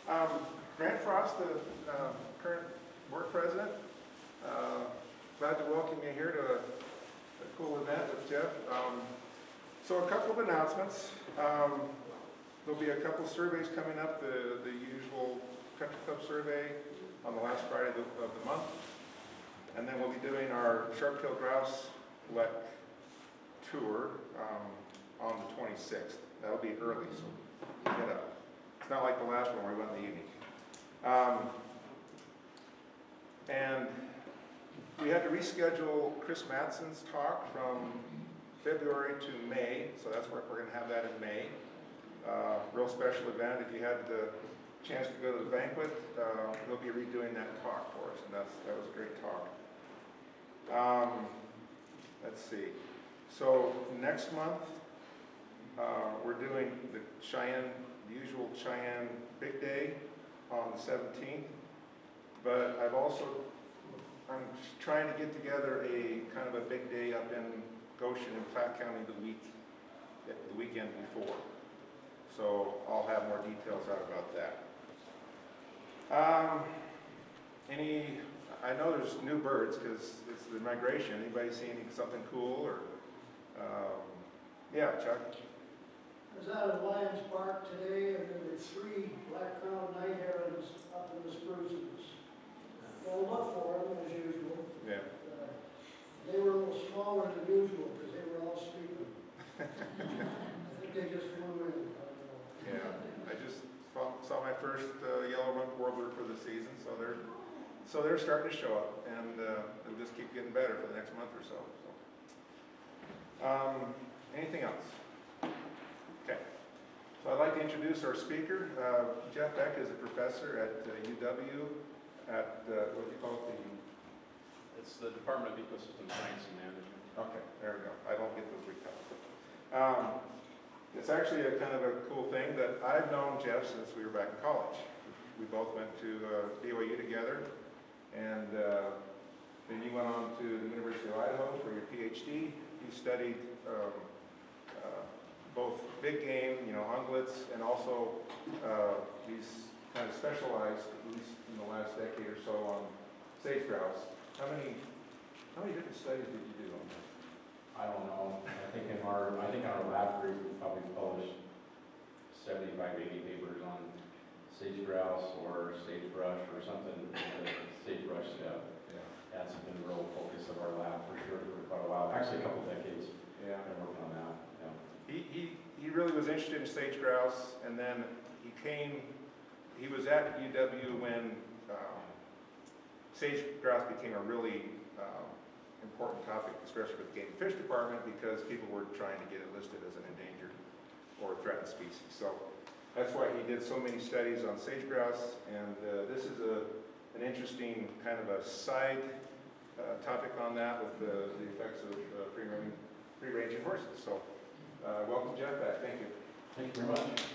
Grant Frost, the current work president. Glad to welcome you here to a cool event with Jeff. So a couple of announcements. There'll be a couple surveys coming up, the usual country club survey on the last Friday of the month. And then we'll be doing our sharp-tailed grouse Beck tour on the 26th. That'll be early, so get up. It's not like the last one where we went in the evening. And we had to reschedule Chris Matson's talk from February to May, so that's where we're going to have that in May. Real special event. If you had the chance to go to the banquet, he'll be redoing that talk for us, and that was a great talk. Let's see. So next month, we're doing the usual Cheyenne Big Day on the 17th, but I'm trying to get together a kind of a big day up in Goshen and Platte County the weekend before. So I'll have more details out about that. I know there's new birds because it's the migration. Anybody see something cool or? Yeah, Chuck. I was out at Lions Park today, and there were 3 black-crowned night herons up in the spruces. Well, look for them as usual. Yeah. They were a little smaller than usual because they were all sleeping. I think they just flew in. Yeah, I just saw my first yellow-rumped warbler for the season, so they're starting to show up, and they'll just keep getting better for the next month or so. Anything else? Okay. So I'd like to introduce our speaker. Jeff Beck is a professor at UW at what do you call it? It's the Department of Ecosystem Science and Management. Okay, there we go. I don't get those recalls. It's actually a kind of a cool thing that I've known Jeff since we were back in college. We both went to BYU together, and then you went on to the University of Idaho for your PhD. You studied both big game, ungulates, and also he's kind of specialized, at least in the last decade or so, on sage grouse. How many different studies did you do on that? I don't know. I think in our lab group we probably published 75, 80 papers on sage-grouse or sagebrush or something. Sagebrush, that's been the real focus of our lab for sure for quite a while. Actually, a couple decades. Yeah, been working on that. Yeah. He really was interested in sage-grouse, and then he was at UW when sage-grouse became a really important topic, especially with the Game and Fish Department, because people were trying to get it listed as an endangered or threatened species. So that's why he did so many studies on sage-grouse, and this is an interesting kind of a side topic on that with the effects of free-ranging horses. So welcome, Jeff, back. Thank you. Thank you very much.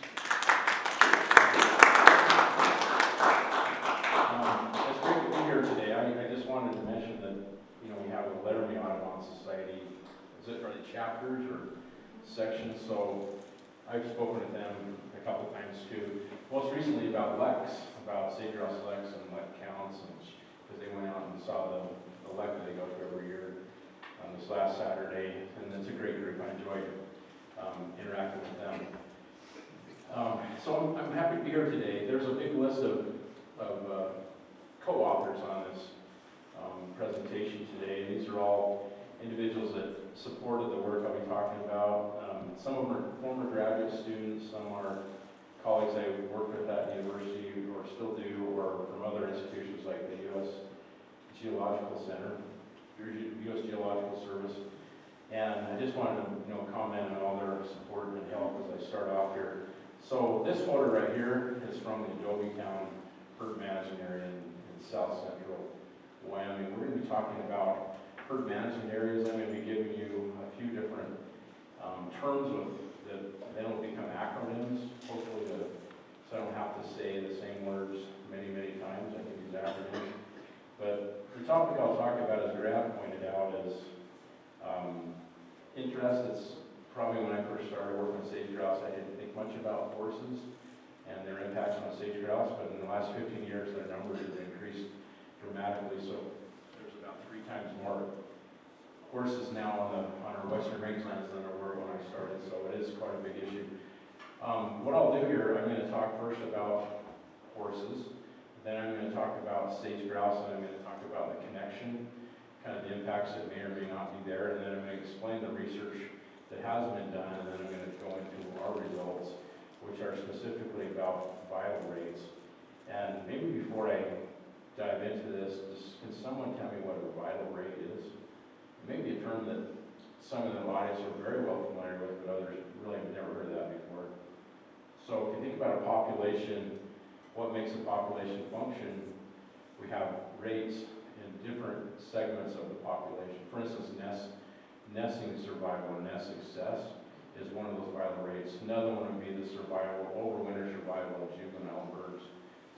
It's great to be here today. I just wanted to mention that we have a Laramie Audubon Society. Are they chapters or sections? So I've spoken with them a couple times too. Most recently about Lex, about sage-grouse Lex and Lex counts, because they went out and saw the Lex that they go to every year this last Saturday, and it's a great group. I enjoyed interacting with them. So I'm happy to be here today. There's a big list of co-authors on this presentation today. These are all individuals that supported the work I'll be talking about. Some of them are former graduate students, some are colleagues I worked with at university or still do, or from other institutions like the U.S. Geological Center, U.S. Geological Service. And I just wanted to comment on all their support and help as I start off here. So this photo right here is from the Adobe Town herd management area in south central Wyoming. We're going to be talking about herd management areas. I'm going to be giving you a few different terms that then will become acronyms, hopefully, so I don't have to say the same words many, many times. I can use acronyms. But the topic I'll talk about, as Grant pointed out, is interest. It's probably when I first started working with sage grouse, I didn't think much about horses and their impact catch on sage grouse, but in the last 15 years, their numbers have increased dramatically. So there's about 3 times more horses now on our western rangelands than there were when I started, so it is quite a big issue. What I'll do here, I'm going to talk first about horses, then I'm going to talk about sage grouse, and I'm going to talk about the connection, kind of the impacts that may or may not be there, and then I'm going to explain the research that has been done, and then I'm going to go into our results, which are specifically about vital rates. And maybe before I dive into this, can someone tell me what a vital rate is? Maybe a term that some of the audience are very well familiar with, but others really have never heard of that before. So if you think about a population, what makes a population function? We have rates in different segments of the population. For instance, nesting survival or nest success is one of those vital rates. Another one would be the overwinter survival of juvenile birds.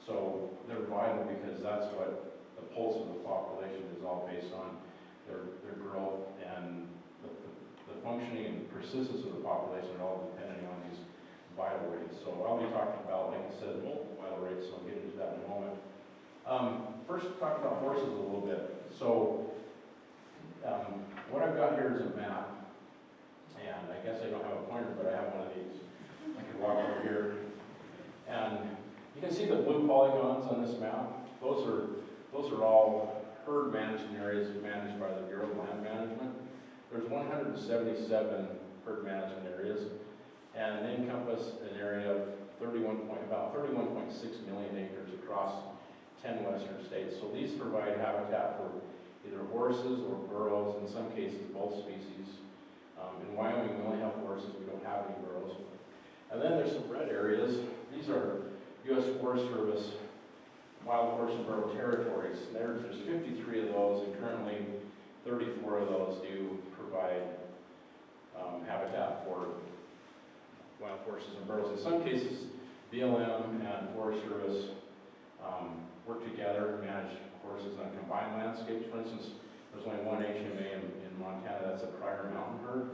So they're vital because that's what the pulse of the population is all based on, their growth, and the functioning and persistence of the population are all depending on these vital rates. So I'll be talking about, like I said, multiple vital rates, so I'll get into that in a moment. First, talk about horses a little bit. So what I've got here is a map, and I guess I don't have a pointer, but I have one of these. I can walk over here, and you can see the blue polygons on this map. Those are all herd management areas managed by the Bureau of Land Management. There's 177 herd management areas, and they encompass an area of about 31.6 million acres across 10 western states. So these provide habitat for either horses or burros, in some cases both species. In Wyoming, we only have horses, we don't have any burros. And then there's some red areas. These are U.S. Forest Service wild horse and burro territories. There's 53 of those, and currently 34 of those do provide habitat for wild horses and burros. In some cases, BLM and Forest Service work together to manage horses on combined landscapes. For instance, there's only one HMA in Montana, that's a Pryor Mountain herd,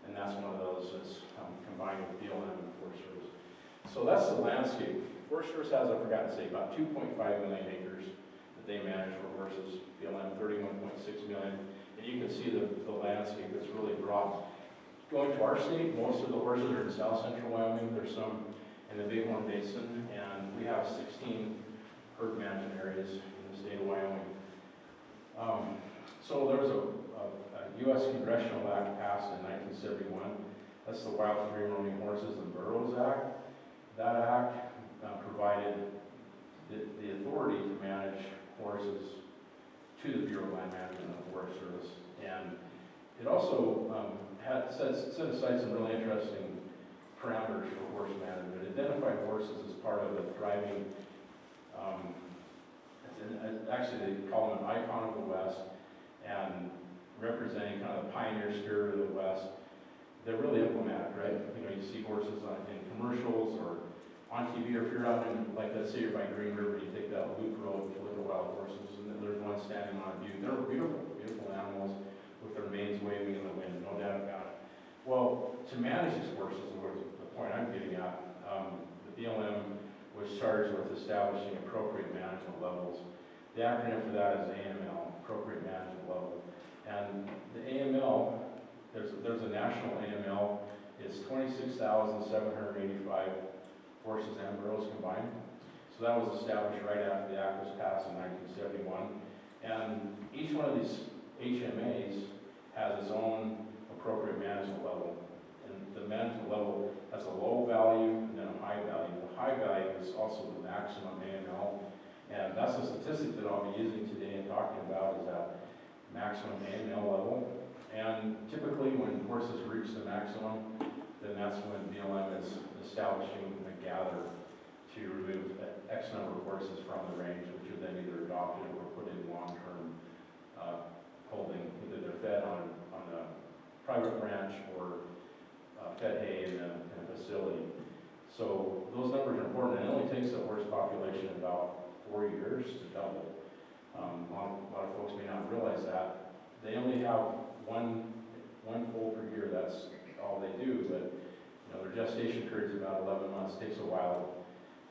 and that's one of those that's combined with BLM and Forest Service. So that's the landscape. Forest Service has, I forgot to say, about 2.5 million acres that they manage for horses. BLM 31.6 million, and you can see the landscape is really broad. Going to our state, most of the horses are in south central Wyoming. There's some in the Bighorn Basin, and we have 16 herd management areas in the state of Wyoming. So there was a U.S. Congressional Act passed in 1971. That's the Wild Free Roaming Horses and Burros Act. That act provided the authority to manage horses to the Bureau of Land Management and the Forest Service. And it also set aside some really interesting parameters for horse management. It identified horses as part of a thriving, actually they call them an icon of the West, and representing kind of the pioneer spirit of the West. They're really emblematic, right? You know, you see horses in commercials or on TV, or if you're out in, like, let's say you're by Green River, you take that loop road to look at wild horses, and then there's one standing on view. They're beautiful, beautiful animals with their manes waving in the wind, no doubt about it. Well, to manage these horses, the point I'm getting at, the BLM was charged with establishing appropriate management levels. The acronym for that is AML, appropriate management level. And the AML, there's a national AML, it's 26,785 horses and burros combined. So that was established right after the act was passed in 1971. And each one of these HMAs has its own appropriate management level. And the management level has a low value and then a high value. The high value is also the maximum AML. And that's the statistic that I'll be using today and talking about, is that maximum AML level. And typically when horses reach the maximum, then that's when BLM is establishing a gather to remove X number of horses from the range, which are then either adopted or put in long-term holding, either they're fed on a private ranch or fed hay in a facility. So those numbers are important, and it only takes the horse population about 4 years to double. A lot of folks may not realize that. They only have one foal per year, that's all they do, but you know, their gestation period is about 11 months. It takes a while.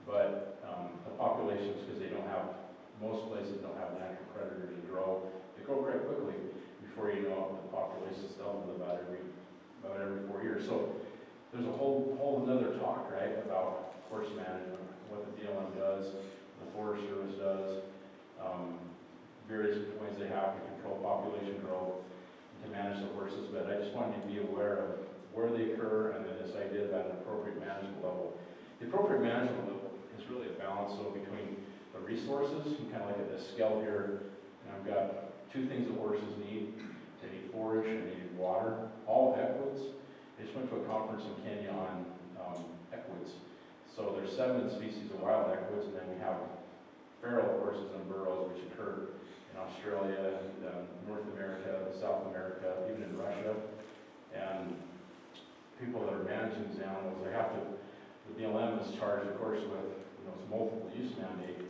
but the populations, because they don't have, most places don't have natural predators to grow. They grow quite quickly. Before you know it, the population's doubled about every 4 years. So there's a whole another talk, right, about horse management, what the BLM does, the Forest Service does, various ways they have to control population growth, to manage the horses. But I just wanted you to be aware of where they occur, and then this idea about an appropriate management level. The appropriate management level is really a balance though between the resources. You kind of look at this scale here, and I've got two things that horses need. They need forage and they need water, all equids. I just went to a conference in Kenya on equids. So there's 7 species of wild equids, and then we have feral horses and burros, which occur in Australia, North America, South America, even in Russia. And people that are managing these animals, they have to, the BLM is charged, of course, with this multiple use mandate.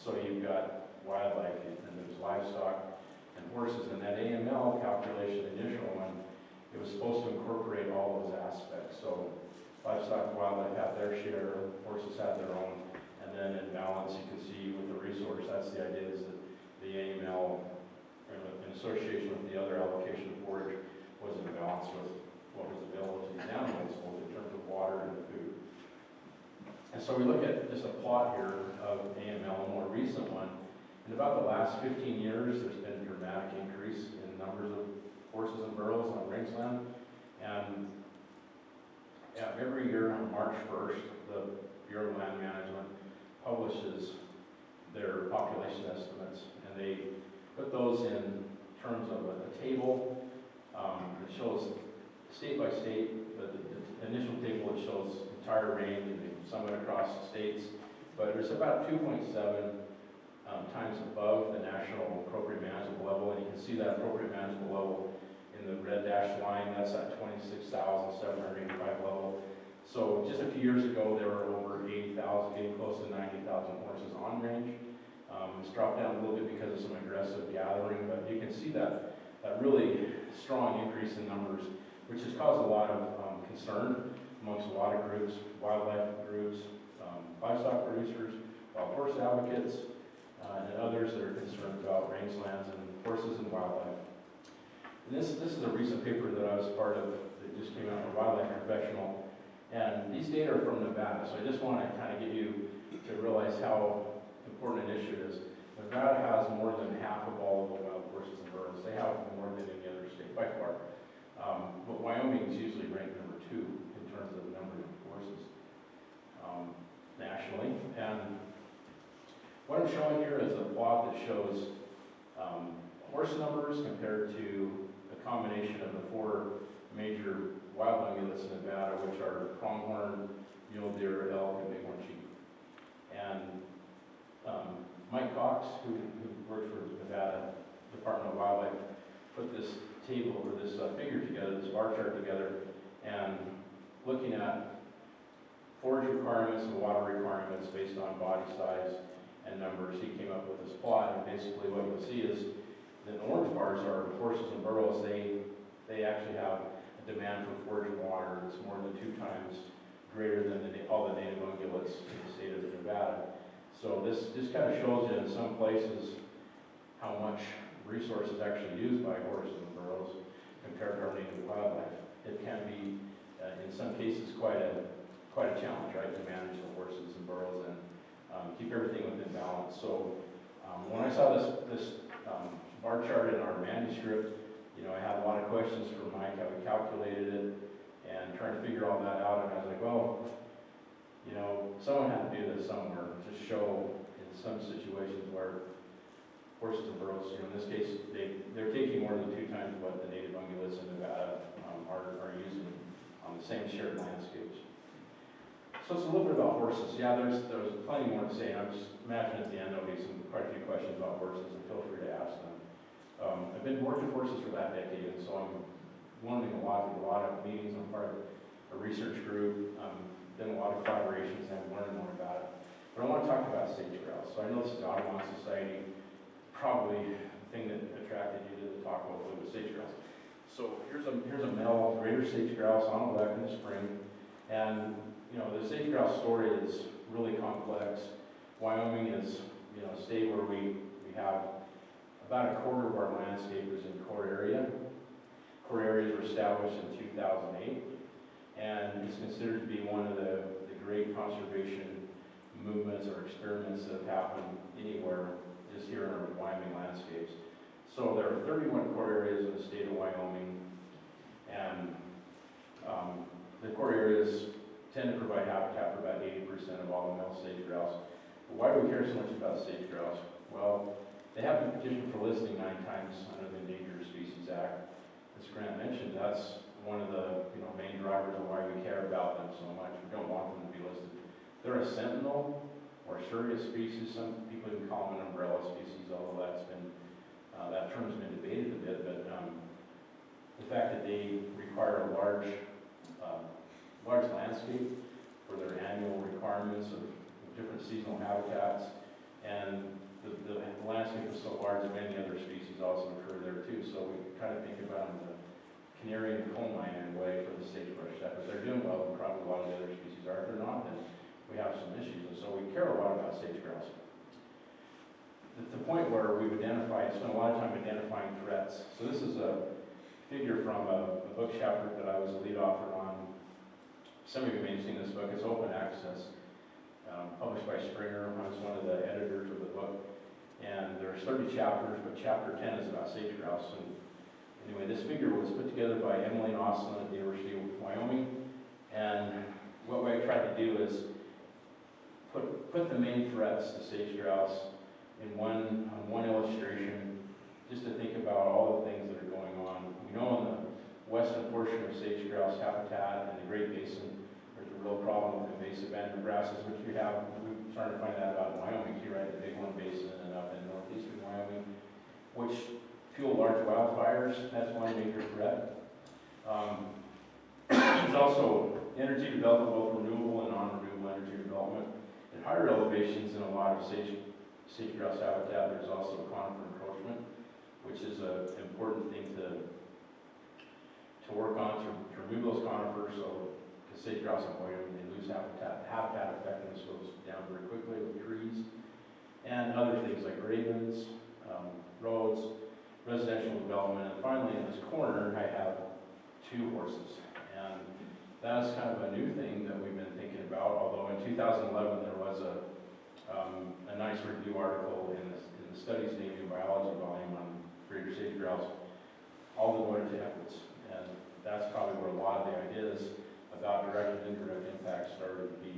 So you've got wildlife, and there's livestock and horses. And that AML calculation, the initial one, it was supposed to incorporate all those aspects. So livestock and wildlife have their share, horses have their own, and then in balance, you can see with the resource, that's the idea, is that the AML, in association with the other allocation of forage, was in balance with what was available to these animals, both in terms of water and food. And so we look at just a plot here of AML, a more recent one. In about the last 15 years, there's been a dramatic increase in numbers of horses and burros on rangeland. And every year on March 1st, the Bureau of Land Management publishes their population estimates, and they put those in terms of a table that shows state by state. The initial table, it shows entire range, and they sum it across states, but there's about 2.7 times above the national appropriate management level, and you can see that appropriate management level in the red dashed line. That's at 26,785 level. So just a few years ago, there were over 80,000, getting close to 90,000 horses on range. It's dropped down a little bit because of some aggressive gathering, but you can see that really strong increase in numbers, which has caused a lot of concern amongst a lot of groups, wildlife groups, livestock producers, wild horse advocates, and others that are concerned about rangelands and horses and wildlife. And this is a recent paper that I was part of that just came out in Wildlife Professional, and these data are from Nevada, so I just want to kind of get you to realize how important an issue it is. Nevada has more than half of all of the wild horses and burros. They have more than any other state by far. But Wyoming is usually ranked number 2 in terms of the number of horses nationally. And what I'm showing here is a plot that shows horse numbers compared to a combination of the 4 major wild ungulates in Nevada, which are pronghorn, mule deer, elk, and bighorn sheep. And Mike Cox, who works for Nevada Department of Wildlife, put this table or this figure together, this bar chart together, and looking at forage requirements and water requirements based on body size and numbers. He came up with this plot, and basically what you'll see is the orange bars are horses and burros. They actually have a demand for forage and water that's more than 2 times greater than all the native ungulates in the state of Nevada. So this just kind of shows you in some places how much resources actually used by horses and burros compared to our native wildlife. It can be, in some cases, quite a challenge, right, to manage the horses and burros and keep everything within balance. So when I saw this bar chart in our manuscript, I had a lot of questions for Mike, how we calculated it, and trying to figure all that out. And I was like, well, someone had to do this somewhere to show in some situations where horses and burros, in this case, they're taking more than 2 times what the native ungulates in Nevada are using on the same shared landscapes. So it's a little bit about horses. Yeah, there's plenty more to say. I'm just imagining at the end there'll be quite a few questions about horses, and feel free to ask them. I've been working horses for that decade, and so I'm learning a lot of meetings. I'm part of a research group. Done a lot of collaborations, and I'm learning more about it. But I want to talk about sage grouse. So I know this is Audubon Society. Probably the thing that attracted you to the talk hopefully was sage grouse. So here's a male greater sage grouse on a lek in the spring, and the sage grouse story is really complex. complex. Wyoming is, a state where we have about a quarter of our landscape is in core area. Core areas were established in 2008, and it's considered to be one of the great conservation movements or experiments that have happened anywhere just here in our Wyoming landscapes. So there are 31 core areas in the state of Wyoming, and the core areas tend to provide habitat for about 80% of all the male sage grouse. But why do we care so much about sage grouse? Well, they have been petitioned for listing 9 times under the Endangered Species Act. As Grant mentioned, that's one of the main drivers of why we care about them so much. We don't want them to be listed. They're a sentinel or surrogate species. Some people even call them an umbrella species, although that term's been debated a bit. But the fact that they require a large landscape for their annual requirements of different seasonal habitats, and the landscape is so large that many other species also occur there too. So we kind of think about them as a canary in the coal mine in a way for the sagebrush steppe. If they're doing well, then probably a lot of the other species are. If they're not, then we have some issues. And so we care a lot about sage grouse. The point where we've spent a lot of time identifying threats. So this is a figure from a book chapter that I was a lead author on. Some of you may have seen this book. It's open access, published by Springer. I was one of the editors of the book. And there's 30 chapters, but chapter 10 is about sage grouse. And anyway, this figure was put together by Emily Oslin at the University of Wyoming. And what I tried to do is put the main threats to sage grouse in one illustration, just to think about all the things that are going on. We know in the western portion of sage grouse habitat in the Great Basin, there's a real problem with invasive annual grasses, which we're starting to find that out in Wyoming too, right? The Big One Basin and up in northeastern Wyoming, which fuel large wildfires. That's one major threat. There's also energy development, both renewable and non-renewable energy development. At higher elevations in a lot of sage grouse habitat, there's also conifer encroachment, which is an important thing to work on to remove those conifers. So, because sage grouse in Wyoming, they lose habitat effectiveness goes down very quickly with trees, and other things like ravens, roads, residential development, and finally in this corner I have 2 horses, and that's kind of a new thing that we've been thinking about. Although in 2011 there was a nice review article in the Studies in Avian Biology volume on greater sage grouse, all devoted to equids, and that's probably where a lot of the ideas about direct and indirect impacts started to be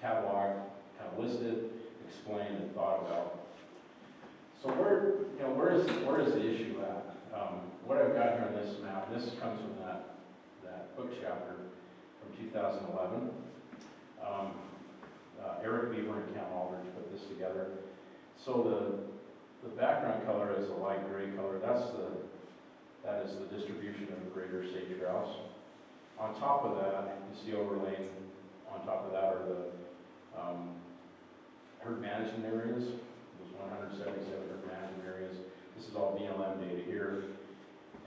cataloged, kind of listed, explained, and thought about. So where is the issue at? What I've got here on this map, this comes from that book chapter from 2011. Eric Beaver and Cam Aldridge put this together. So the background color is a light gray color. That is the distribution of the greater sage grouse. On top of that, you see overlaying on top of that are the herd management areas. There's 177 herd management areas. This is all BLM data here.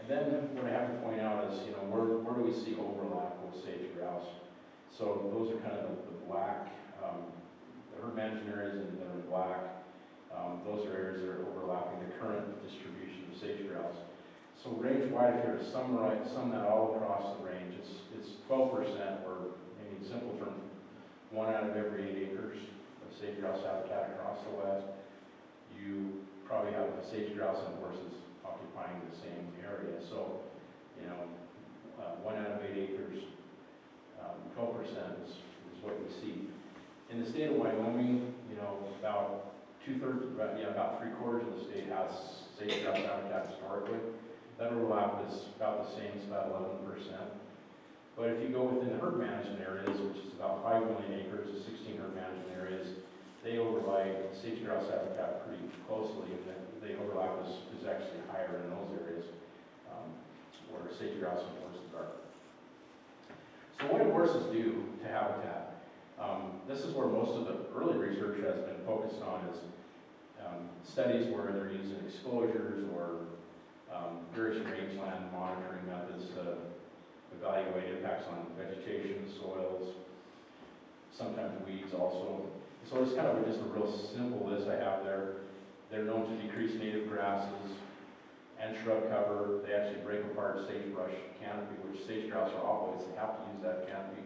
And then what I have to point out is, where do we see overlap with sage grouse? So those are kind of the black, the herd management areas that are in black. Those are areas that are overlapping the current distribution of sage grouse. So range-wide, if you were to sum that all across the range, it's 12%, or maybe in simple terms, 1 out of every 8 acres of sage grouse habitat across the West. You probably have sage grouse and horses occupying the same area. So, 1 out of 8 acres, 12% is what we see. In the state of Wyoming, about 3/4 of the state has sage grouse habitat historically. That overlap is about the same, it's about 11%. But if you go within the herd management areas, which is about 5 million acres, the 16 herd management areas, they overlay sage grouse habitat pretty closely, and the overlap is actually higher in those areas where sage grouse and horses are. So what do horses do to habitat? This is where most of the early research has been focused on, is studies where they're using exposures or various rangeland monitoring methods to evaluate impacts on vegetation, soils, weeds also. So it's kind of just a real simple list I have there. They're known to decrease native grasses and shrub cover. They actually break apart sagebrush canopy, which sage grouse are always, they have to use that canopy.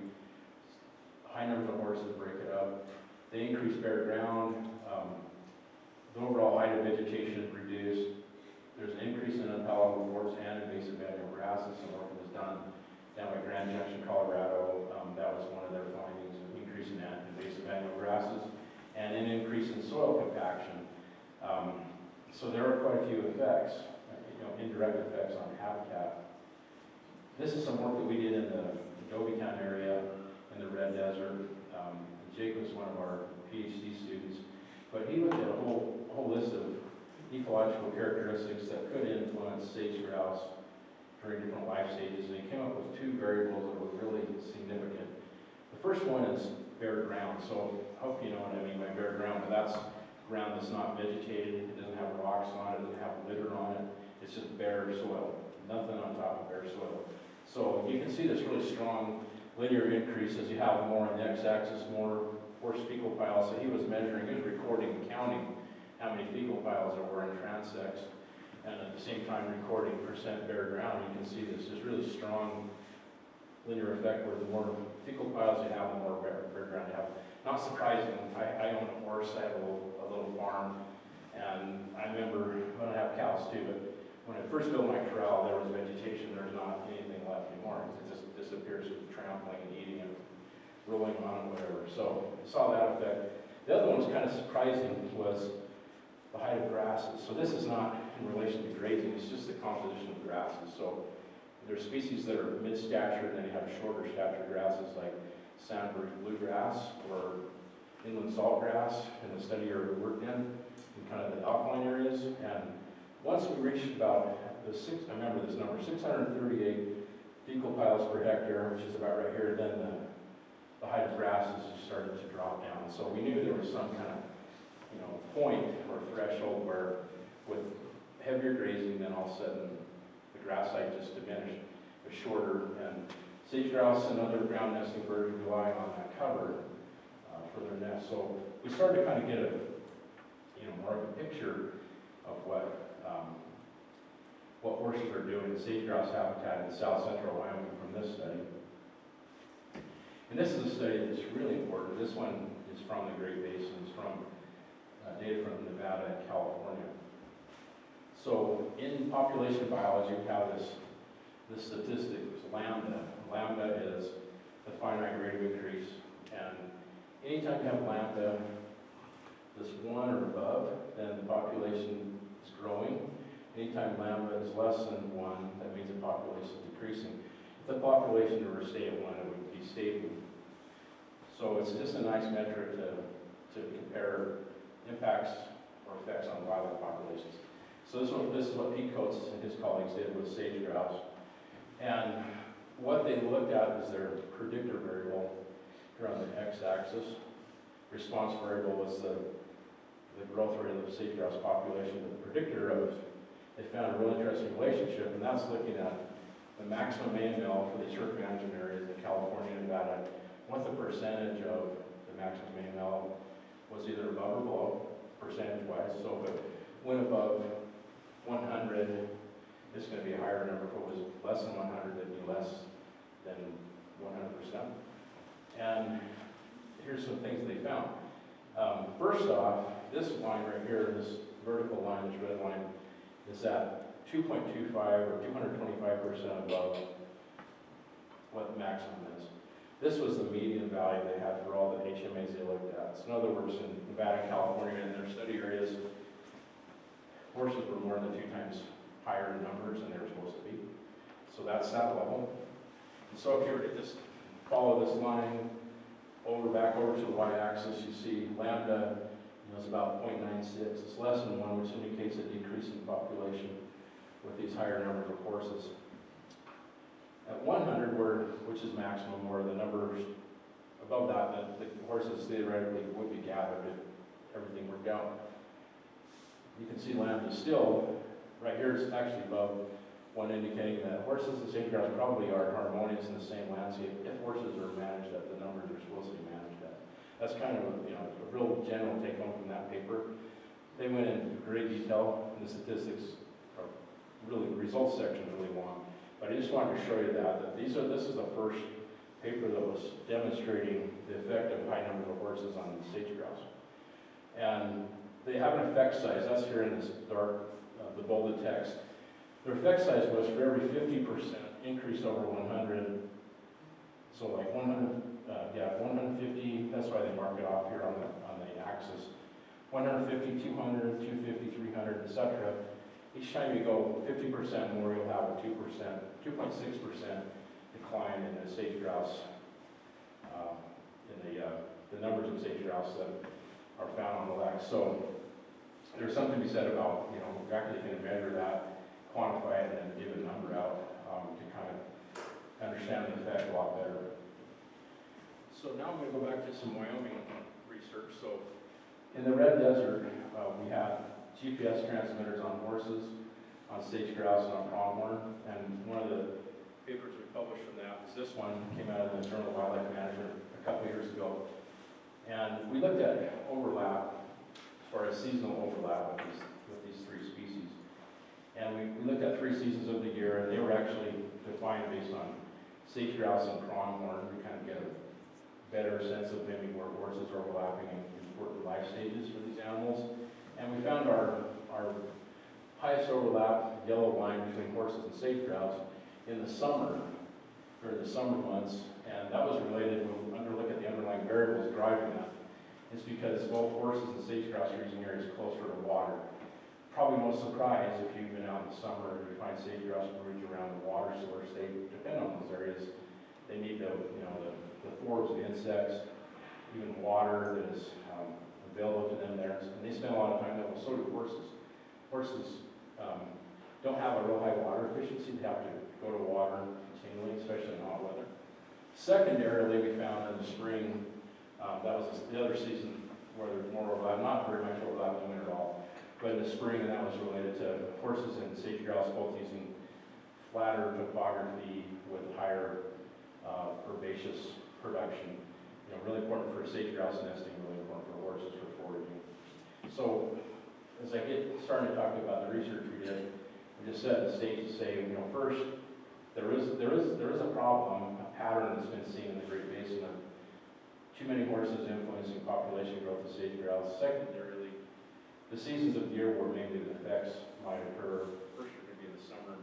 High numbers of horses break it up. They increase bare ground. The overall height of vegetation is reduced. There's an increase in unpalatable forts and invasive annual grasses. Some work was done down by Grand Junction, Colorado. That was one of their findings, an increase in invasive annual grasses and an increase in soil compaction. So there are quite a few effects, indirect effects on habitat. This is some work that we did in the Town area in the Red Desert. Jake was one of our PhD students, but he looked at a whole list of ecological characteristics that could influence sage grouse during different life stages, and he came up with two variables that were really significant. The first one is bare ground. So I hope you know what I mean by bare ground, but that's ground that's not vegetated, it doesn't have rocks on it, doesn't have litter on it, it's just bare soil, nothing on top of bare soil. So you can see this really strong linear increase as you have more on the x-axis, more horse fecal piles. So he was measuring, he was recording and counting how many fecal piles there were in transects, and at the same time recording percent bare ground. You can see this just really strong linear effect where the more fecal piles you have, the more bare ground you have. Not surprising, I own a horse, I have a little farm, and I remember when I have cows too, but when I first built my corral, there was vegetation, there's not anything left anymore. It just disappears with trampling and eating and rolling on and whatever. So I saw that effect. The other one was kind of surprising was the height of grasses. So this is not in relation to grazing, it's just the composition of grasses. So there's species that are mid-stature, and then you have shorter stature grasses like sandbrew bluegrass or inland saltgrass in the study you worked in kind of the alkaline areas. And once we reached about I remember this number, 638 fecal piles per hectare, which is about right here, then the height of grasses just started to drop down. So we knew there was some kind of point or threshold where with heavier grazing, then all of a sudden the grass height just diminished, was shorter, and sage grouse and other ground nesting birds rely on that cover for their nests. So we started to kind of get a more of a picture of what horses are doing in sage grouse habitat in south central Wyoming from this study. And this is a study that's really important. This one is from the Great Basins, from data from Nevada and California. So in population biology, we have this statistic, lambda. Lambda is the finite rate of increase. And anytime you have lambda that's 1 or above, then the population is growing. Anytime lambda is less than 1, that means the population is decreasing. If the population were to stay at 1, it would be stable. So it's just a nice metric to compare impacts or effects on wildlife populations. So this is what Pete Coates and his colleagues did with sage grouse. And what they looked at is their predictor variable here on the x-axis. Response variable was the growth rate of the sage grouse population. But the predictor of they found a really interesting relationship, and that's looking at the maximum male for the chirp management areas in California and Nevada, what the percentage of the maximum male was either above or below, percentage-wise. So if it went above 100, it's going to be a higher number. If it was less than 100, it'd be less than 100%. And here's some things they found. First off, this line right here, this vertical line, this red line, is at 2.25 or 225% above what the maximum is. This was the median value they had for all the HMAs they looked at. So in other words, in Nevada and California, in their study areas, horses were more than 2 times higher in numbers than they were supposed to be. So that's that level. And so if you were to just follow this line back over to the y-axis, you see lambda is about 0.96. It's less than 1, which indicates a decrease in population with these higher numbers of horses. At 100, which is maximum, where the numbers above that, the horses theoretically would be gathered if everything worked out. You can see lambda still, right here it's actually above 1, indicating that horses and sage grouse probably are harmonious in the same landscape if horses are managed at the numbers they're supposed to be managed at. That's kind of, a real general take home from that paper. They went into great detail, and the statistics are really, the results section is really long. But I just wanted to show you that this is the first paper that was demonstrating the effect of high numbers of horses on sage grouse. And they have an effect size, that's here in this dark, the bolded text. Their effect size was for every 50% increase over 100, so like 150, that's why they mark it off here on the axis. 150, 200, 250, 300, etc. Each time you go 50% more, you'll have a 2.6% decline in the sage grouse, in the numbers of sage grouse that are found on the lek. So there's something to be said about, you actually can measure that, quantify it, and give a number out to kind of understand the effect a lot better. So now I'm going to go back to some Wyoming research. So in the Red Desert, we had GPS transmitters on horses, on sage grouse, and on pronghorn. And one of the papers we published from that is this one, came out of the Journal of Wildlife Management a couple of years ago. And we looked at overlap, as far as seasonal overlap with these three species. And we looked at 3 seasons of the year, and they were actually defined based on sage grouse and pronghorn. We kind of get a better sense of maybe where horses are overlapping in important life stages for these animals. And we found our highest overlap, yellow line, between horses and sage grouse in the summer, during the summer months. And that was related, when we look at the underlying variables driving that. It's because both horses and sage grouse are using areas closer to water. Probably no surprise if you've been out in the summer and you find sage grouse broods around the water source. They depend on those areas. They need the forbs of insects, even water that is available to them there. And they spend a lot of time there. Well, so do horses. Horses don't have a real high water efficiency. They have to go to water continually, especially in hot weather. Secondarily, we found in the spring, that was the other season where there's more overlap, not very much overlap in the winter at all. But in the spring, and that was related to horses and sage grouse both using flatter topography with higher herbaceous production. Really important for sage grouse nesting, really important for horses for foraging. So as I get started talking about the research we did, we just set the stage to say, first, there is a problem, a pattern that's been seen in the Great Basin of too many horses influencing population growth of sage grouse. Secondarily, the seasons of the year where maybe the effects might occur, first are going to be in the summer,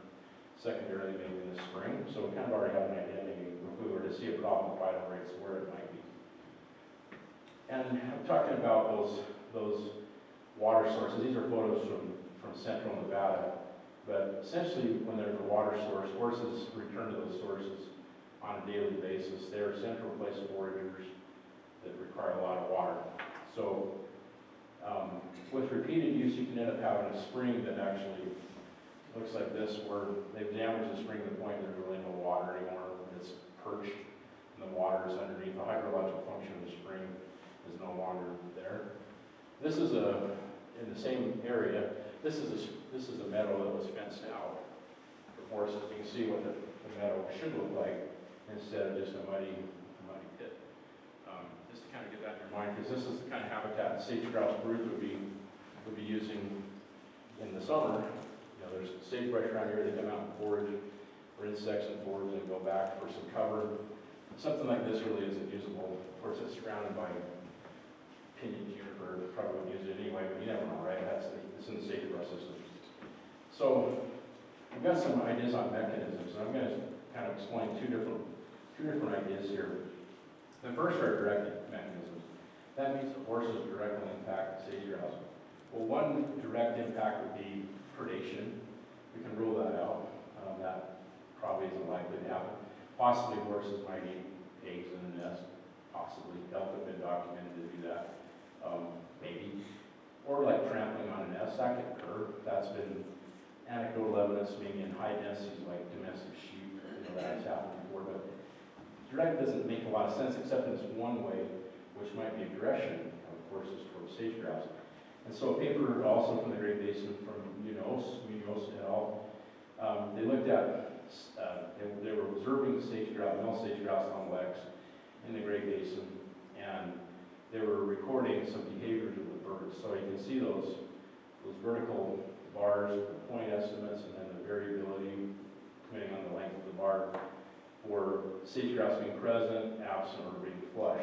secondarily maybe in the spring. So we kind of already have an idea, maybe if we were to see a problem with vital rates, where it might be. And I'm talking about those water sources. These are photos from central Nevada. But essentially, when there's a water source, horses return to those sources on a daily basis. They're central place foragers that require a lot of water. So with repeated use, you can end up having a spring that actually looks like this, where they've damaged the spring to the point there's really no water anymore. It's perched, and the water is underneath. The hydrological function of the spring is no longer there. This is in the same area. This is a meadow that was fenced out for horses. You can see what the meadow should look like instead of just a muddy pit. Just to kind of get that in your mind, because this is the kind of habitat sage grouse broods would be using in the summer. There's sagebrush around here. They come out and forage for insects and forbs and go back for some cover. Something like this really isn't usable. Of course, it's surrounded by pinyon juniper. Probably wouldn't use it anyway, but you never know, right? It's in the sagebrush system. So we've got some ideas on mechanisms, and I'm going to kind of explain two different ideas here. The first are directed mechanisms. That means the horses directly impact the sage grouse. Well, one direct impact would be predation. We can rule that out. That probably isn't likely to happen. Possibly horses might eat eggs in the nest. Possibly. Elk have been documented to do that. Maybe. Or like trampling on a nest. That can occur. That's been anecdotal evidence, maybe in high densities like domestic sheep. That has happened before. But direct doesn't make a lot of sense except in this one way, which might be aggression of horses towards sage grouse. And so a paper also from the Great Basin from Munoz et al. They looked at, they were observing male sage grouse on leks in the Great Basin, and they recording some behaviors of the birds. So you can see those vertical bars, the point estimates, and then the variability depending on the length of the bar for sage grouse being present, absent, or being flush.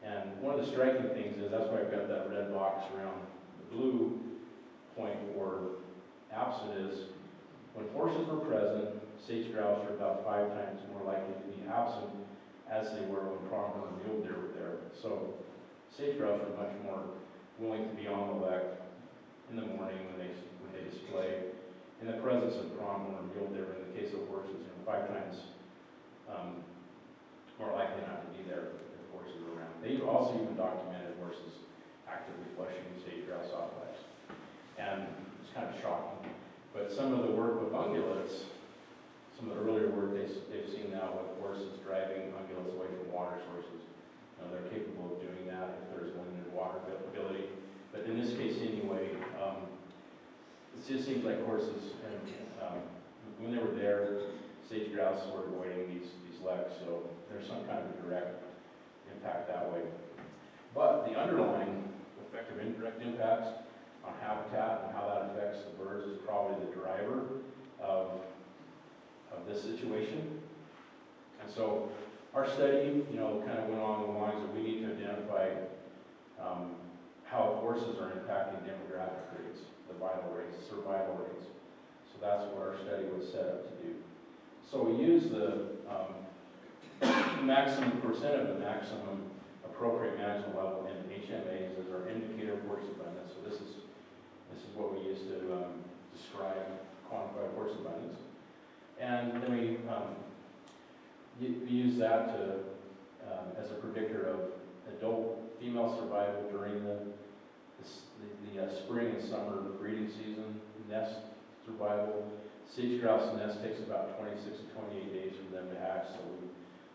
And one of the striking things is, that's why I've got that red box around the blue point for absent, is when horses were present, sage grouse are about 5 times more likely to be absent as they were when pronghorn and mule deer were there. So sage grouse are much more willing to be on the lek in the morning when they display in the presence of pronghorn and mule deer. In the case of horses, 5 times more likely not to be there if horses are around. They've also even documented horses actively flushing sage grouse off legs. And it's kind of shocking. But some of the work with ungulates, some of the earlier work they've seen now with horses driving ungulates away from water sources. They're capable of doing that if there's limited water availability. But in this case anyway, it just seems like horses, and when they were there, sage grouse were avoiding these leks, so there's some kind of a direct impact that way. But the underlying effect of indirect impacts on habitat and how that affects the birds is probably the driver of this situation. And so our study, kind of went along the lines that we need to identify how horses are impacting demographic rates, the vital rates, survival rates. So that's what our study was set up to do. So we use the maximum percent of the maximum appropriate management level in HMAs as our indicator of horse abundance. So this is what we use to describe quantified horse abundance. And then we use that to as a predictor of adult female survival during the spring and summer breeding season, nest survival. Sage grouse nest takes about 26 to 28 days for them to hatch, so we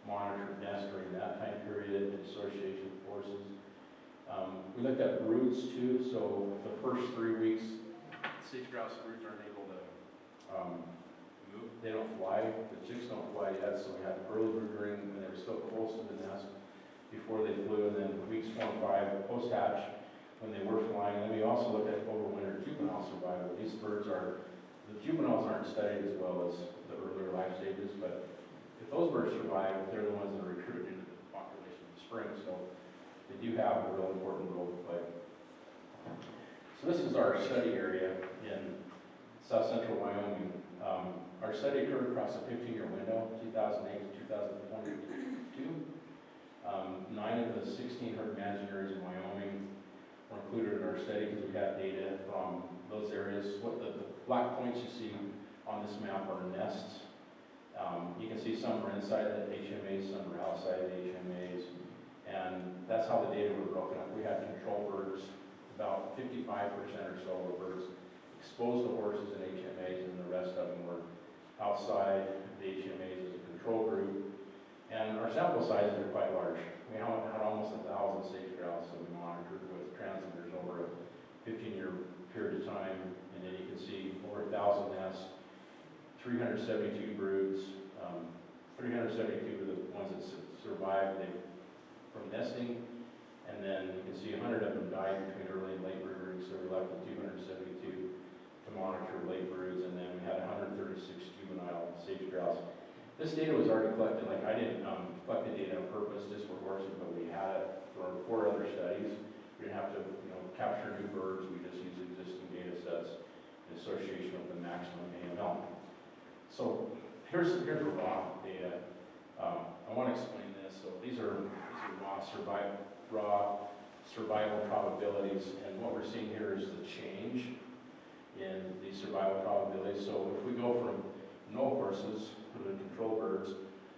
monitor nest during that time period in association with horses. We looked at broods too, so the first 3 weeks, sage grouse broods aren't able to move. They don't fly, the chicks don't fly yet, so we had early brood rearing when they were still close to the nest before they flew, and then weeks 4 and 5 post-hatch when they were flying. And then we also looked at overwinter juvenile survival. These birds the juveniles aren't studied as well as the earlier life stages, but if those birds survive, they're the ones that are recruited into the population in the spring, so they do have a real important role to play. So this is our study area in South Central Wyoming. Our study occurred across a 15-year window, 2008 to 2022. 9 of the 16 herd management areas in Wyoming were included in our study because we had data from those areas. What the black points you see on this map are nests. You can see some are inside the HMAs, some are outside the HMAs, and that's how the data were broken up. We had control birds, about 55% or so were birds exposed to horses in HMAs, and the rest of them were outside the HMAs as a control group. And our sample sizes are quite large. We had almost 1,000 sage grouse that we monitored with transmitters over a 15-year period of time, and then you can see over 1,000 nests, 372 broods, 372 of the ones that survived from nesting, and then you can see 100 of them died between early and late brooding, so we're left with 272 to monitor late broods, and then we had 136 juvenile sage grouse. This data was already collected. Like, I didn't collect the data on purpose just for horses, but we had it for 4 other studies. We didn't have to, capture new birds. We just used existing data sets in association with the maximum AML. So here's the raw data. I want to explain this. So these are raw survival probabilities, and what we're seeing here is the change in these survival probabilities. So if we go from no horses for the control birds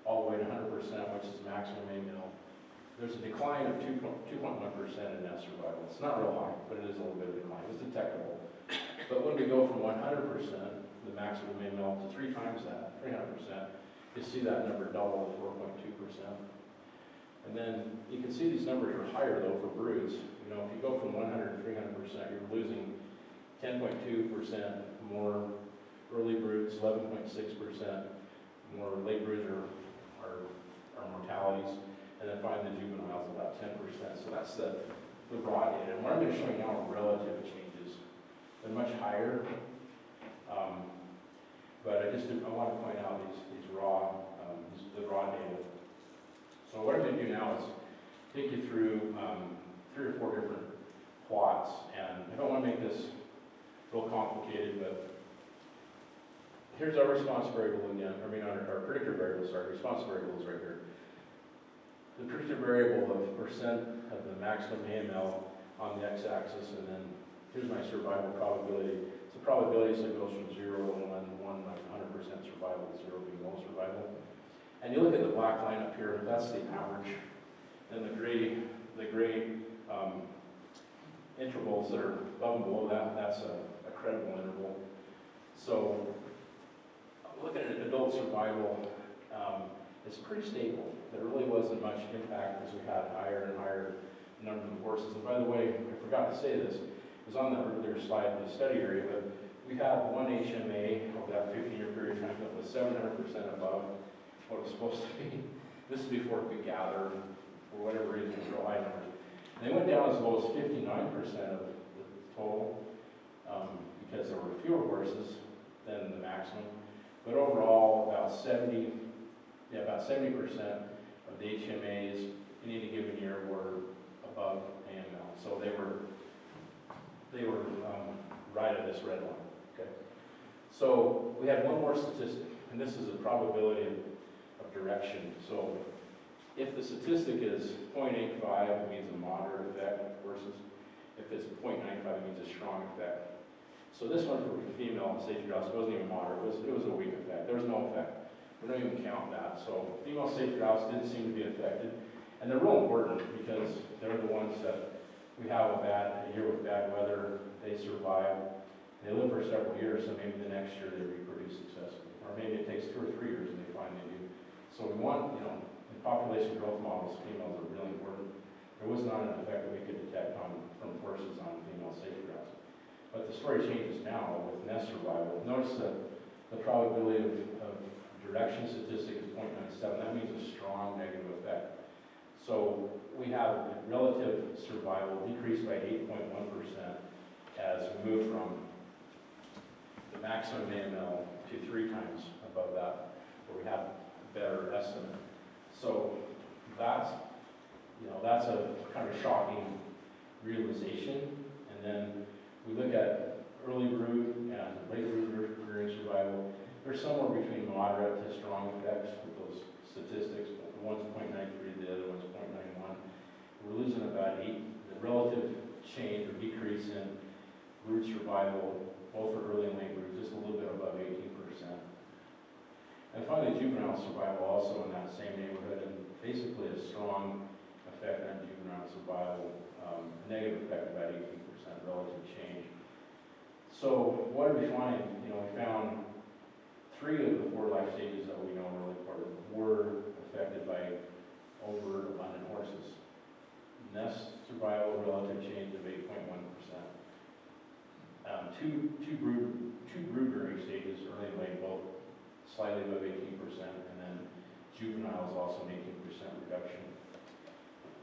all the way to 100%, which is maximum AML, there's a decline of 2.1% in nest survival. It's not real high, but it is a little bit of a decline. It's detectable. But when we go from 100%, the maximum AML, to 3 times that, 300%, you see that number double to 4.2%. And then you can see these numbers are higher though for broods. If you go from 100 to 300%, you're losing 10.2% more early broods, 11.6% more late broods are mortalities, and then finally the juveniles about 10%. So that's the the raw data. And what I'm going to show you now are relative changes. They're much higher, but I want to point out these raw, the raw data. So what I'm going to do now is take you through 3 or 4 different plots, and I don't want to make this real complicated, but here's our response variable again, our predictor variable, response variable is right here. The predictor variable of percent of the maximum AML on the x-axis, and then here's my survival probability. So probability that goes from 0 and 1 like 100% survival, 0 being low survival. And you look at the black line up here, that's the average. And the gray intervals that are above and below that, that's a credible interval. So looking at adult survival, it's pretty stable. There really wasn't much impact as we had higher and higher number of horses. And by the way, I forgot to say this, it was on the earlier slide, the study area, but we had one HMA over that 15-year period of time that was 700% above what it was supposed to be. This is before it could gather, for whatever reason, real high numbers. And they went down as low as 59% of the total, because there were fewer horses than the maximum. But overall, about 70% of the HMAs in any given year were above AML. So they were right at this red line. Okay. So we had one more statistic, and this is a probability of direction. So if the statistic is 0.85, it means a moderate effect, versus if it's 0.95, it means a strong effect. So this one for female sage grouse wasn't even moderate, it was a weak effect. There was no effect. We don't even count that. So female sage grouse didn't seem to be affected. And they're real important because they're the ones that we have a year with bad weather, they survive. They live for several years, so maybe the next year they reproduce successfully. Or maybe it takes 2 or 3 years and they finally do. So we want, in population growth models, females are really important. There was not an effect that we could detect from horses on female sage grouse. But the story changes now with nest survival. Notice that the probability of direction statistic is 0.97. That means a strong negative effect. So we have relative survival decreased by 8.1% as we move from the maximum AML to 3 times above that, where we have a better estimate. So that's a kind of shocking realization. And then we look at early brood and late brood rearing survival. They're somewhere between moderate to strong effects with those statistics. One's 0.93, the other one's 0.91. We're losing about 8, the relative change or decrease in brood survival, both for early and late brood, just a little bit above 18%. And finally, juvenile survival also in that same neighborhood, and basically a strong effect on juvenile survival, a negative effect about 18% relative change. So what did we find? We found 3 of the 4 life stages that we know are really important were affected by overabundant horses. Nest survival relative change of 8.1%. Two brood rearing stages, early and late, both slightly above 18%, and then juveniles also an 18% reduction.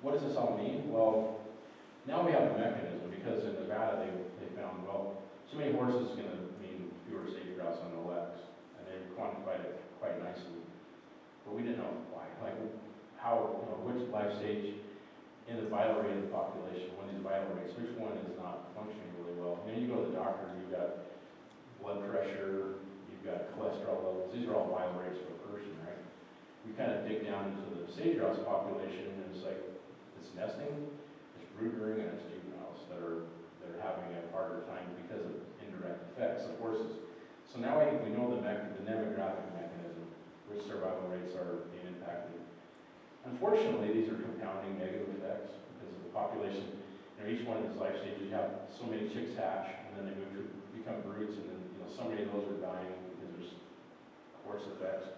What does this all mean? Well, now we have a mechanism, because in Nevada they found, so many horses is going to mean fewer sage grouse on the legs, and they quantified it quite nicely. But we didn't know why, which life stage in the vital rate of the population, one of these vital rates, which one is not functioning really well. You go to the doctor, you've got blood pressure, you've got cholesterol levels, these are all vital rates for a person, right? We kind of dig down into the sage grouse population, and it's like, it's nesting, it's brood rearing, and it's juveniles that are having a harder time because of indirect effects of horses. So now I think we know the demographic mechanism, which survival rates are being impacted. Unfortunately, these are compounding negative effects because of the population. Each one of these life stages, you have so many chicks hatch, and then they become broods, and then so many of those are dying because there's horse effects.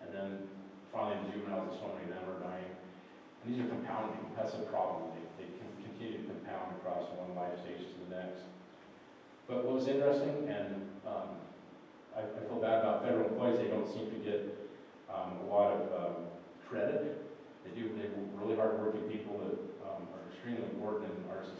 And then finally, the juveniles, so many of them are dying. And these are compounding. That's a problem. They can continue to compound across one life stage to the next. But what was interesting, and I feel bad about federal employees, they don't seem to get a lot of credit. They're really hardworking people that are extremely important in our society.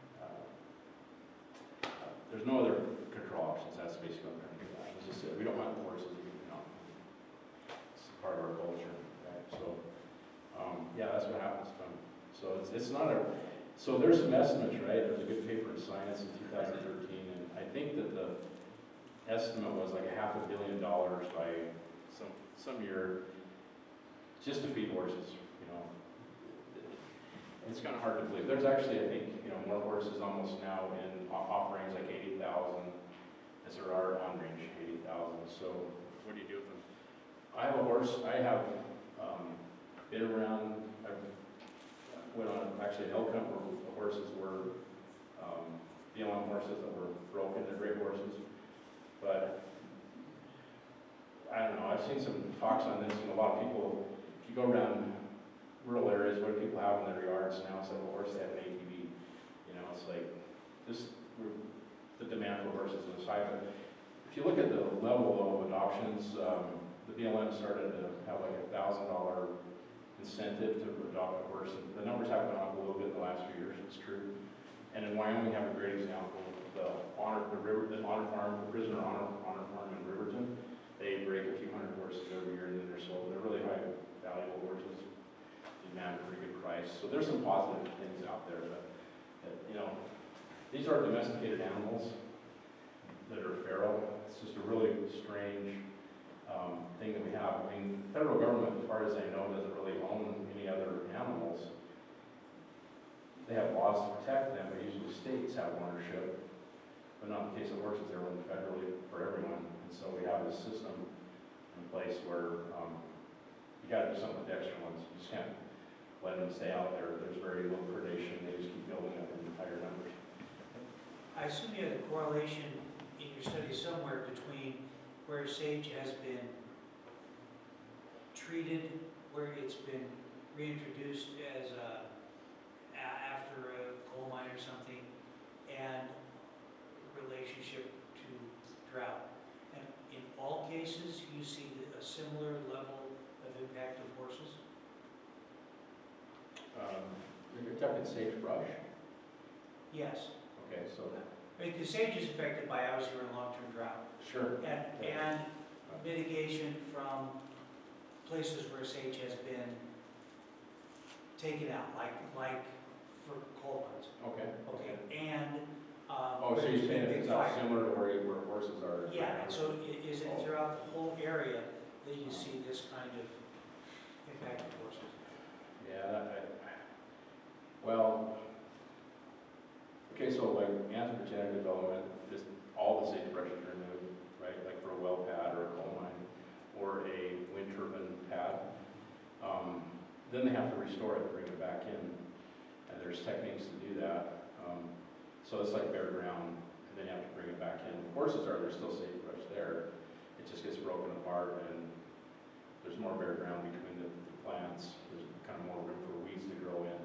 there's no other control options, that's basically what I'm trying to get at. It's just, we don't want horses, it's part of our culture, right? So, yeah, that's what happens to them. So it's not a, so there's some estimates, right? There's a good paper in Science in 2013, and I think that the estimate was like $500 million by some year just to feed horses, It's kind of hard to believe. There's actually, I think, more horses almost now in off-range, like 80,000, as there are on-range, 80,000. So what do you do with them? I have a horse. I have been around. I went on actually an elk hunt where the horses were BLM horses that were broken. They're great horses, but I don't know. I've seen some talks on this, and a lot of people, if you go around rural areas, what do people have in their yards now? Instead of a horse, they have an ATV. It's like the demand for horses is high. But if you look at the level of adoptions, the BLM started to have like $1,000 incentive to adopt a horse. And the numbers have gone up a little bit in the last few years. It's true. And in Wyoming, we have a great example. The Honor Farm, the Prisoner Honor Farm in Riverton. They break a few hundred horses every year, and then they're sold. They're really high valuable horses. Demand a pretty good price. So there's some positive things out there, but these are domesticated animals that are feral. It's just a really strange thing that we have. I mean, the federal government, as far as I know, doesn't really own any other animals. They have laws to protect them, but usually states have ownership, but not in the case of horses. They're owned federally for everyone. And so we have this system in place where you got to do something with the extra ones. You just can't let them stay out there. There's very little predation. They just keep building up in higher numbers. I assume you had a correlation in your study somewhere between where sage has been treated, where it's been reintroduced as after a coal mine or something, and relationship to drought. And in all cases, you see a similar level of impact of horses? You're talking sagebrush? Yes. Okay, so. Because sage is affected by obviously we're in long-term drought. Sure. And mitigation from places where sage has been taken out, like for coal mines. Okay. Okay, and Oh, so you're saying it's not similar to where horses are? Yeah, and so is it throughout the whole area that you see this kind of impact of horses? Yeah, well, okay, so like anthropogenic development, just all the sagebrush is removed, right? Like for a well pad or a coal mine or a wind turbine pad. Then they have to restore it, bring it back in, and there's techniques to do that. So it's like bare ground, and then you have to bring it back in. Horses there's still sagebrush there. It just gets broken apart, and there's more bare ground between the plants. There's kind of more room for weeds to grow in.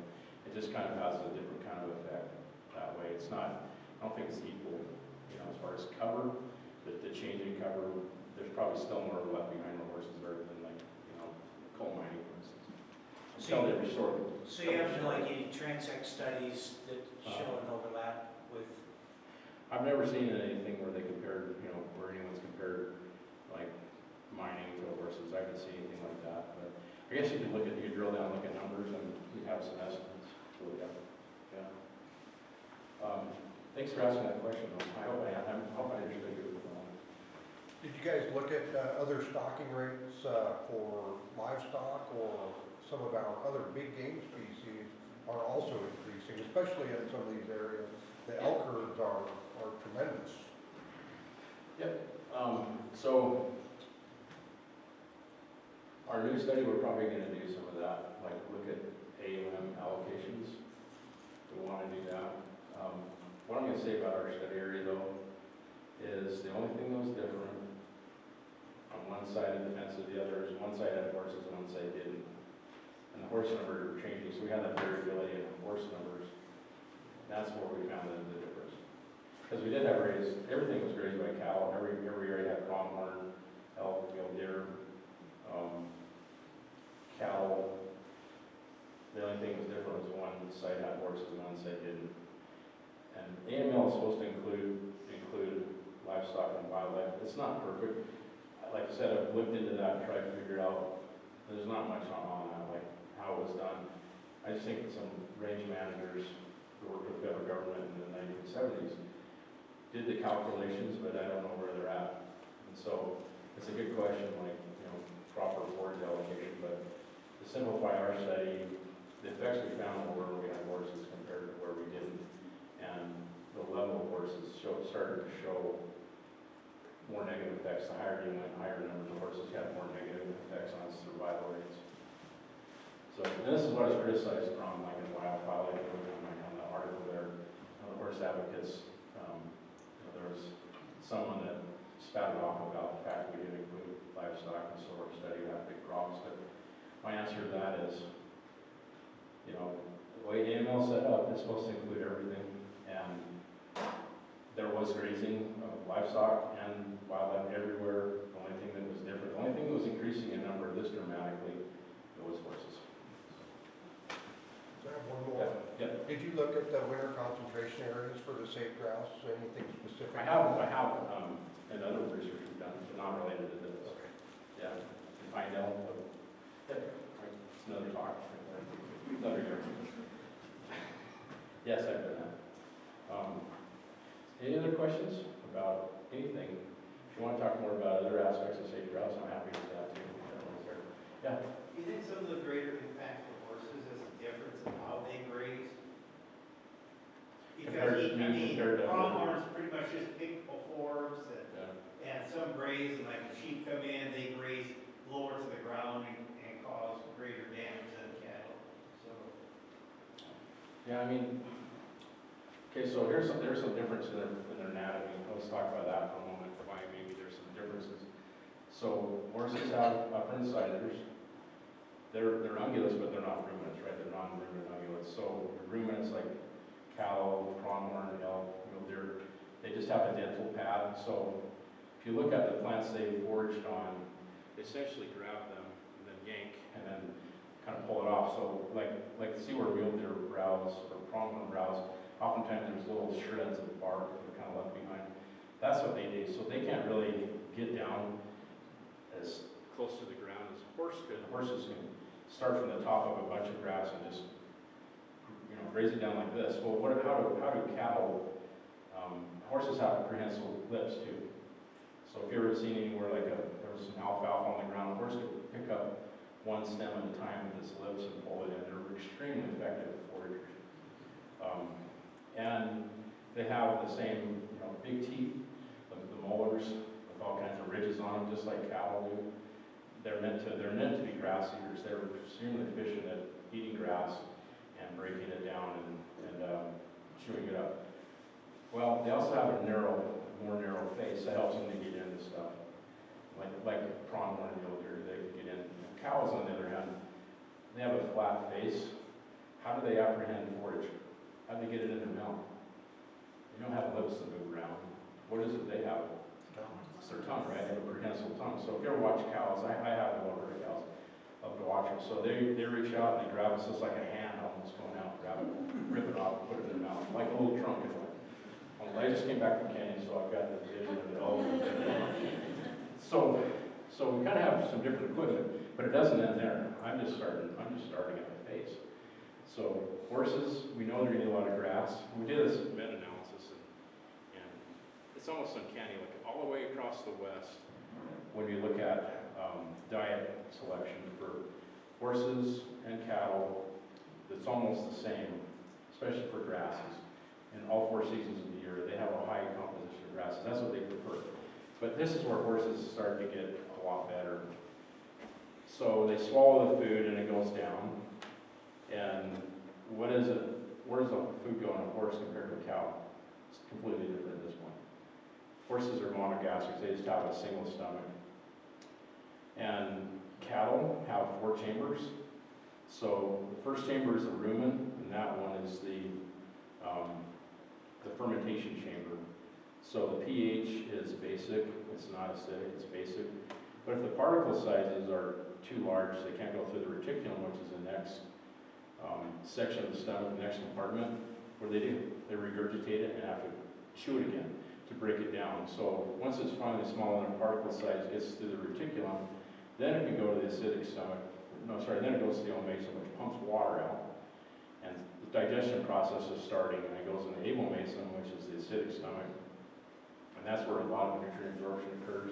It just kind of has a different kind of effect that way. It's not, I don't think it's equal, as far as cover, the change in cover, there's probably still more left behind the horses there than like, coal mining, for instance. Until they restore them. So you have like any transect studies that show an overlap with? I've never seen anything where they compared, where anyone's compared like mining to horses. I haven't seen anything like that, but I guess you could drill down, look at numbers, and you have some estimates. So yeah. Thanks for asking that question. I hope I understood you. Did you guys look at other stocking rates for livestock, or some of our other big game species are also increasing, especially in some of these areas? The elk herds are tremendous. Yep. So our new study, we're probably going to do some of that, like look at AUM allocations. We want to do that. What I'm going to say about our study area, though, is the only thing that was different on one side of the fence of the other is one side had horses and one side didn't. And the horse numbers were changing, so we had that variability in the horse numbers. That's where we found the difference. Because we did have everything was grazed by cattle. Every area had pronghorn, elk, deer, cattle. The only thing that was different was one side had horses and one side didn't. And AML is supposed to include include livestock and wildlife. It's not perfect. Like I said, I've looked into that and tried to figure out, there's not much on that, like how it was done. I just think that some range managers who worked with the federal government in the 1970s did the calculations, but I don't know where they're at. And so it's a good question, like, proper forage allocation, but to simplify our study, the effects we found were where we had horses compared to where we didn't. And the level of horses started to show more negative effects. The higher you went, higher numbers of horses had more negative effects on survival rates. So, and this is what I was criticized from, like in Wildfire, like on the article there, on the horse advocates. There was someone that spouted off about the fact we didn't include livestock, and so we're studying that big problem. But my answer to that is, the way AML is set up, it's supposed to include everything, and there was grazing of livestock and wildlife everywhere. The only thing that was different, the only thing that was increasing in number this dramatically, it was horses. I have one more. Yeah. Did you look at the winter concentration areas for the safe grouse, anything specific? I have in other research we've done, but not related to this. Okay. Yeah, and find out. It's another talk. Another year. Yes, I've done that. Any other questions about anything? If you want to talk more about other aspects of safe grouse, I'm happy to do that too. Yeah. Do you think some of the greater impact of horses is the difference in how they graze? Because Compared to- pronghorns pretty much just pick forbs Yeah. and some graze, and like the sheep come in, they graze lower to the ground and cause greater damage than cattle. So Yeah, I mean, okay, so there's some difference in their anatomy. Let's talk about that for a moment, why maybe there's some differences. So horses have upper incisors. They're ungulates, but they're not ruminants, right? They're non-ruminant ungulates. So ruminants like cow, pronghorn, elk, mule deer, they just have a dental pad. So if you look at the plants they foraged on, they essentially grab them and then yank and then kind of pull it off. So like see where mule deer browse or pronghorn browse, oftentimes there's little shreds of bark that are kind of left behind. That's what they do. So they can't really get down as close to the ground as a horse could. Horses can start from the top of a bunch of grass and just graze it down like this. Well, how do cattle? Horses have prehensile lips too. So if you ever seen anywhere like there was some alfalfa on the ground, a horse could pick up one stem at a time with its lips and pull it in. They're extremely effective foragers. And they have the same big teeth, the molars with all kinds of ridges on them, just like cattle do. They're meant to be grass eaters. They're extremely efficient at eating grass and breaking it down and chewing it up. Well, they also have a more narrow face that helps them to get into stuff. Like pronghorn and mule deer, they can get in. Cows, on the other hand, they have a flat face. How do they apprehend forage? How do they get it in their mouth? They don't have lips that move around. What is it they have? It's their tongue, right? They have a prehensile tongue. So if you ever watch cows, I have a lot of cows. Love to watch them. So they reach out and they grab it, so it's like a hand almost going out, grab it, rip it off, put it in their mouth, like a little trunk in a way. Well, I just came back from Kenya, so I've got the vision of it all. So we kind of have some different equipment, but it doesn't end there. I'm just starting at the face. So horses, we know they're eating a lot of grass. We did this meta-analysis, and it's almost uncanny. Like all the way across the West, when you look at diet selection for horses and cattle, it's almost the same, especially for grasses. In all 4 seasons of the year, they have a high composition of grasses. That's what they prefer. But this is where horses start to get a lot better. So they swallow the food and it goes down. And what is it? Where does the food go in a horse compared to a cow? It's completely different at this point. Horses are monogastrics. They just have a single stomach. And cattle have 4 chambers. So the first chamber is the rumen, and that one is the fermentation chamber. So the pH is basic. It's not acidic. It's basic. But if the particle sizes are too large, they can't go through the reticulum, which is the next section of the stomach, the next compartment. What do? They regurgitate it and have to chew it again. to break it down. So once it's finally small enough particle size, gets through the reticulum, then it can go to the acidic stomach. No, sorry, then it goes to the oomycin, which pumps water out. And the digestion process is starting, and it goes in the abomycin, which is the acidic stomach. And that's where a lot of nutrient absorption occurs.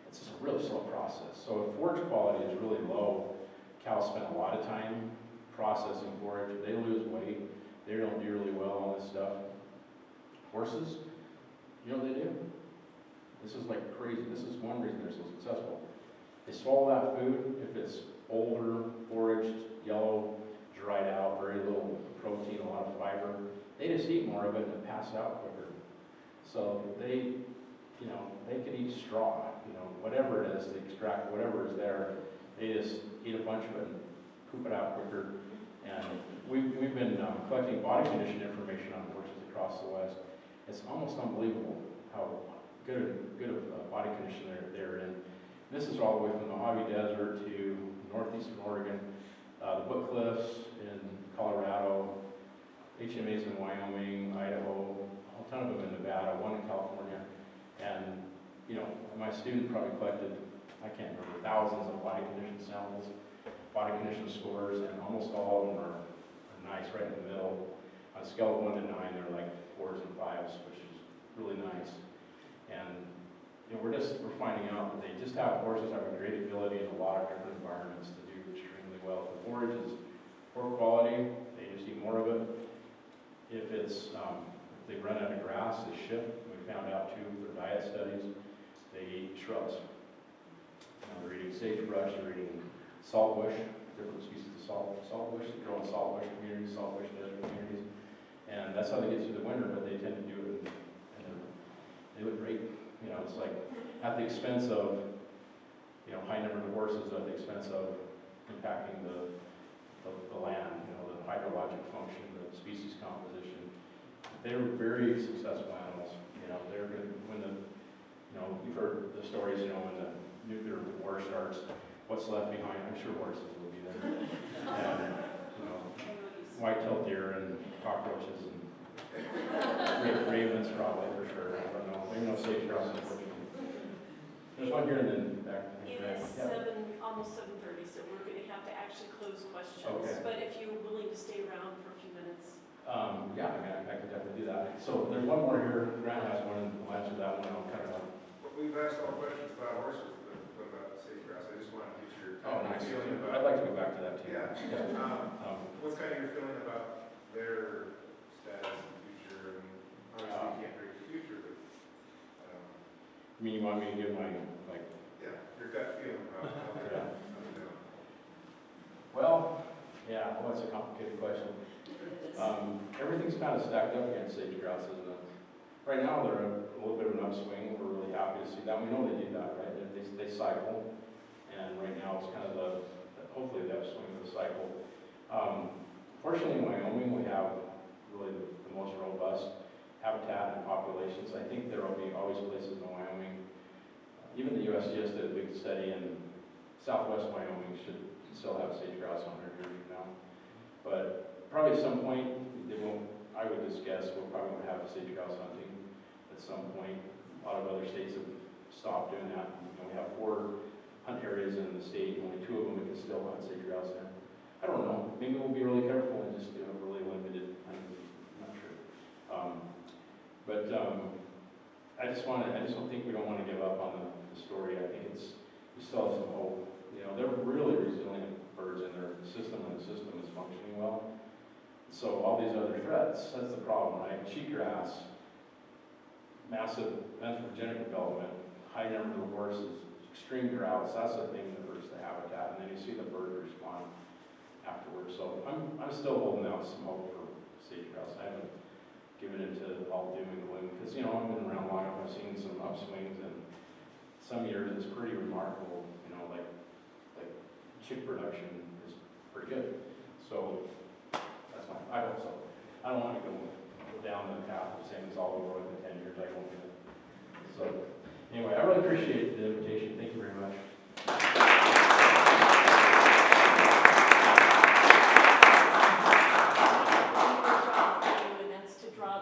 It's just a really slow process. So if forage quality is really low, cows spend a lot of time processing forage. They lose weight. They don't do really well on this stuff. Horses, you know what they do? This is like crazy. This is one reason they're so successful. They swallow that food. If it's older, foraged, yellow, dried out, very little protein, a lot of fiber, they just eat more of it and pass out quicker. So they, you know, they could eat straw, you know, whatever it is, they extract whatever is there. They just eat a bunch of it and poop it out quicker. And we've been collecting body condition information on horses across the West. It's almost unbelievable how good of body condition they're in. This is all the way from the Mojave Desert to northeastern Oregon, the Book Cliffs in Colorado, HMAs in Wyoming, Idaho, a ton of them in Nevada, one in California. And, you know, my student probably collected, I can't remember, thousands of body condition samples, body condition scores, and almost all of them are nice, right in the middle. On a scale of 1 to 9, they're like 4s and 5s, which is really nice. And you know, we're finding out that horses have a great ability in a lot of different environments to do extremely well. If the forage is poor quality, they just eat more of it. If it's if they run out of grass, they shift. We found out too through diet studies, they eat shrubs. You know, they're eating sagebrush, they're eating saltbush, different species of saltbush that grow in saltbush communities, saltbush desert communities, and that's how they get through the winter. But they tend to do it, and they look great. You know, it's like at the expense of, you know, high number of horses, at the expense of impacting the land, you know, the hydrologic function, the species composition. They were very successful animals. You know, they're going to, when the, you know, you've heard the stories, you know, when the nuclear war starts, what's left behind? I'm sure horses will be there. And, you know, white-tailed deer and cockroaches and ravens probably for sure. I don't know. Maybe no sage grouse, unfortunately. There's one here and then back. It is almost 7:30, so we're going to have to actually close questions. Okay. But if you're willing to stay around for a few minutes. Yeah, I can definitely do that. So there's one more here. Grant has one, and we'll answer that one. I'll kind of. We've asked all questions about horses, but what about sage grouse? I just wanted to get your Nice. feeling about. I'd like to go back to that too. Yeah. Yeah. What's kind of your feeling about their status in the future? And obviously you can't predict the future, but I mean, you want me to give my, like... yeah, your gut feeling about how they're doing. Well, yeah, well, that's a complicated question. Everything's kind of stacked up against sage grouse, isn't it? Right now, they're a little bit of an upswing. We're really happy to see that. We know they do that, right? They cycle, and right now it's kind of hopefully the upswing of the cycle. Fortunately, in Wyoming, we have really the most robust habitat and populations. I think there will be always places in Wyoming. Even the USGS did a big study in southwest Wyoming should still have sage grouse 100 years from now. But probably at some point, they won't, I would just guess, we'll probably have sage grouse hunting at some point. A lot of other states have stopped doing that. You know, we have 4 hunt areas in the state, only 2 of them we can still hunt sage grouse in. I don't know, maybe we'll be really careful and just do a really limited hunting, I'm not sure. I just don't think we don't want to give up on the story. I think we still have some hope. You know, they're really resilient birds in their system, and the system is functioning well. So all these other threats, that's the problem, right? Cheatgrass, massive anthropogenic development, high number of horses, extreme droughts, that's the thing that hurts the habitat, and then you see the bird respond afterwards. So I'm still holding out some hope for sage grouse. I haven't given it to all doom and gloom, because, you know, I've been around long enough, I've seen some upswings, and some years it's pretty remarkable, you know, like chick production is pretty good. So that's fine. I hope so. I don't want to go down the path of saying it's all over within 10 years. I won't do it. So anyway, I really appreciate the invitation. Thank you very much. And that's to draw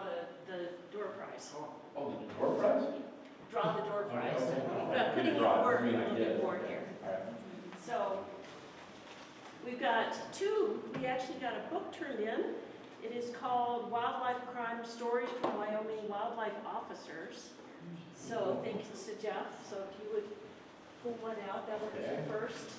the door prize. Oh, the door prize? putting in broad, work I a mean, I little get bit it. more here. All right. So, we've got we actually got a book turned in. It is called Wildlife Crime Stories from Wyoming Wildlife Officers. So thanks to Jeff, so if you would pull one out, that would be Okay. the first.